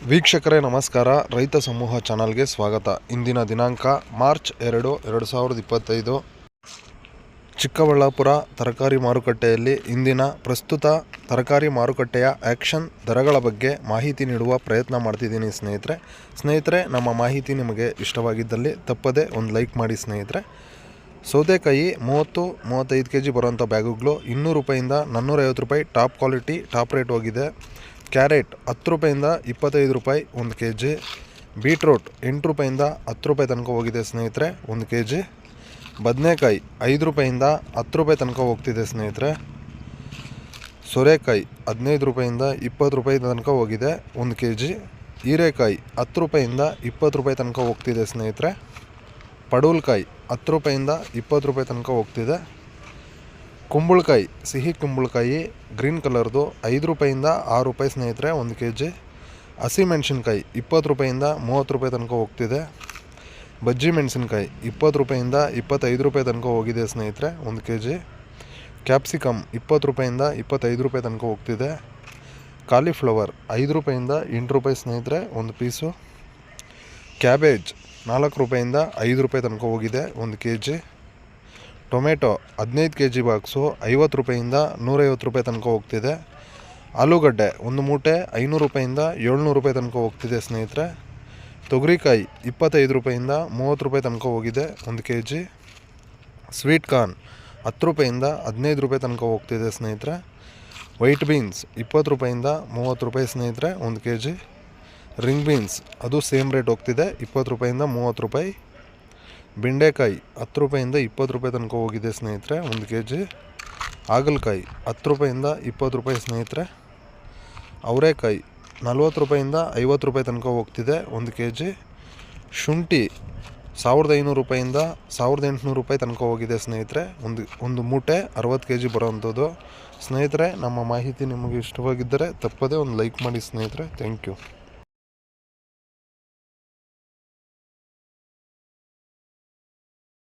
ವೀಕ್ಷಕರೇ ನಮಸ್ಕಾರ. ರೈತ ಸಮೂಹ ಚಾನಲ್ಗೆ ಸ್ವಾಗತ. ಇಂದಿನ ದಿನಾಂಕ ಮಾರ್ಚ್ 2, 2025. ಚಿಕ್ಕಬಳ್ಳಾಪುರ ತರಕಾರಿ ಮಾರುಕಟ್ಟೆಯಲ್ಲಿ ಇಂದಿನ ಪ್ರಸ್ತುತ ತರಕಾರಿ ಮಾರುಕಟ್ಟೆಯ ಆ್ಯಕ್ಷನ್ ದರಗಳ ಬಗ್ಗೆ ಮಾಹಿತಿ ನೀಡುವ ಪ್ರಯತ್ನ ಮಾಡ್ತಿದ್ದೀನಿ ಸ್ನೇಹಿತರೆ. ನಮ್ಮ ಮಾಹಿತಿ ನಿಮಗೆ ಇಷ್ಟವಾಗಿದ್ದಲ್ಲಿ ತಪ್ಪದೆ ಒಂದು ಲೈಕ್ ಮಾಡಿ ಸ್ನೇಹಿತರೆ. ಸೌತೆಕಾಯಿ 30-35 kg ಬರುವಂಥ ಬ್ಯಾಗುಗಳು 200 ರೂಪಾಯಿಂದ 450 ರೂಪಾಯಿ ಟಾಪ್ ಕ್ವಾಲಿಟಿ ಟಾಪ್ ರೇಟ್ ಹೋಗಿದೆ. ಕ್ಯಾರೆಟ್ 10 ರೂಪಾಯಿಂದ 25 ರೂಪಾಯಿ 1 kg. ಬೀಟ್ರೋಟ್ 8 ರೂಪಾಯಿಂದ 10 ರೂಪಾಯಿ ತನಕ ಹೋಗಿದೆ ಸ್ನೇಹಿತರೆ 1 kg. ಬದನೆಕಾಯಿ 5 ರೂಪಾಯಿಂದ 10 ರೂಪಾಯಿ ತನಕ ಹೋಗ್ತಿದೆ ಸ್ನೇಹಿತರೆ. ಸೋರೆಕಾಯಿ 15 ರೂಪಾಯಿಂದ 20 ರೂಪಾಯಿ ತನಕ ಹೋಗಿದೆ 1 kg. ಹೀರೆಕಾಯಿ 10 ರೂಪಾಯಿಂದ 20 ರೂಪಾಯಿ ತನಕ ಹೋಗ್ತಿದೆ ಸ್ನೇಹಿತರೆ. ಪಡವಲಕಾಯಿ 10 ರೂಪಾಯಿಂದ 20 ರೂಪಾಯಿ ತನಕ ಹೋಗ್ತಿದೆ. ಕುಂಬಳಕಾಯಿ ಸಿಹಿ ಕುಂಬಳಕಾಯಿ ಗ್ರೀನ್ ಕಲರ್ದು 5 ರೂಪಾಯಿಂದ 6 ರೂಪಾಯಿ ಸ್ನೇಹಿತರೆ 1 kg. ಹಸಿಮೆಣಸಿನ್ಕಾಯಿ 20 ರೂಪಾಯಿಂದ 30 ರೂಪಾಯಿ ತನಕ ಹೋಗ್ತಿದೆ. ಬಜ್ಜಿ ಮೆಣಸಿನ್ಕಾಯಿ 20 ರೂಪಾಯಿಂದ 25 ರೂಪಾಯಿ ತನಕ ಹೋಗಿದೆ ಸ್ನೇಹಿತರೆ 1 kg. ಕ್ಯಾಪ್ಸಿಕಮ್ 20 ರೂಪಾಯಿಂದ 25 ರೂಪಾಯಿ ತನಕ ಹೋಗ್ತಿದೆ. ಕಾಲಿಫ್ಲವರ್ 5 ರೂಪಾಯಿಂದ 8 ರೂಪಾಯಿ ಸ್ನೇಹಿತರೆ 1 ಪೀಸು. ಕ್ಯಾಬೇಜ್ 4 ರೂಪಾಯಿಂದ 5 ರೂಪಾಯಿ ತನಕ ಹೋಗಿದೆ 1 kg. ಟೊಮೆಟೊ 15 kg ಬಾಕ್ಸು 50 ರೂಪಾಯಿಂದ 150 ರೂಪಾಯಿ ತನಕ ಹೋಗ್ತಿದೆ. ಆಲೂಗಡ್ಡೆ 1 ಮೂಟೆ 500 ರೂಪಾಯಿಂದ 700 ರೂಪಾಯಿ ತನಕ ಹೋಗ್ತಿದೆ ಸ್ನೇಹಿತರೆ. ತೊಗರಿಕಾಯಿ 25 ರೂಪಾಯಿಂದ 30 ರೂಪಾಯಿ ತನಕ ಹೋಗಿದೆ 1 kg. ಸ್ವೀಟ್ ಕಾರ್ನ್ 10 ರೂಪಾಯಿಂದ 15 ರೂಪಾಯಿ ತನಕ ಹೋಗ್ತಿದೆ ಸ್ನೇಹಿತರೆ. ವೈಟ್ ಬೀನ್ಸ್ 20 ರೂಪಾಯಿಂದ 30 ರೂಪಾಯಿ ಸ್ನೇಹಿತರೆ 1 kg. ರಿಂಗ್ ಬೀನ್ಸ್ ಅದು ಸೇಮ್ ರೇಟ್ ಹೋಗ್ತಿದೆ 20 ರೂಪಾಯಿಂದ 30 ರೂಪಾಯಿ. ಬೆಂಡೆಕಾಯಿ 10 ರೂಪಾಯಿಂದ 20 ರೂಪಾಯಿ ತನಕ ಹೋಗಿದೆ ಸ್ನೇಹಿತರೆ 1 kg. ಹಾಗಲಕಾಯಿ 10 ರೂಪಾಯಿಂದ 20 ರೂಪಾಯಿ ಸ್ನೇಹಿತರೆ. ಅವರೆಕಾಯಿ 40 ರೂಪಾಯಿಂದ 50 ರೂಪಾಯಿ ತನಕ ಹೋಗ್ತಿದೆ 1 kg. ಶುಂಠಿ 1500 ರೂಪಾಯಿಂದ 1800 ರೂಪಾಯಿ ತನಕ ಹೋಗಿದೆ ಸ್ನೇಹಿತರೆ ಒಂದು ಮೂಟೆ 60 kg ಬರೋವಂಥದ್ದು ಸ್ನೇಹಿತರೆ. ನಮ್ಮ ಮಾಹಿತಿ ನಿಮಗೆ ಇಷ್ಟವಾಗಿದ್ದರೆ ತಪ್ಪದೇ ಒಂದು ಲೈಕ್ ಮಾಡಿ ಸ್ನೇಹಿತರೆ. Thank you.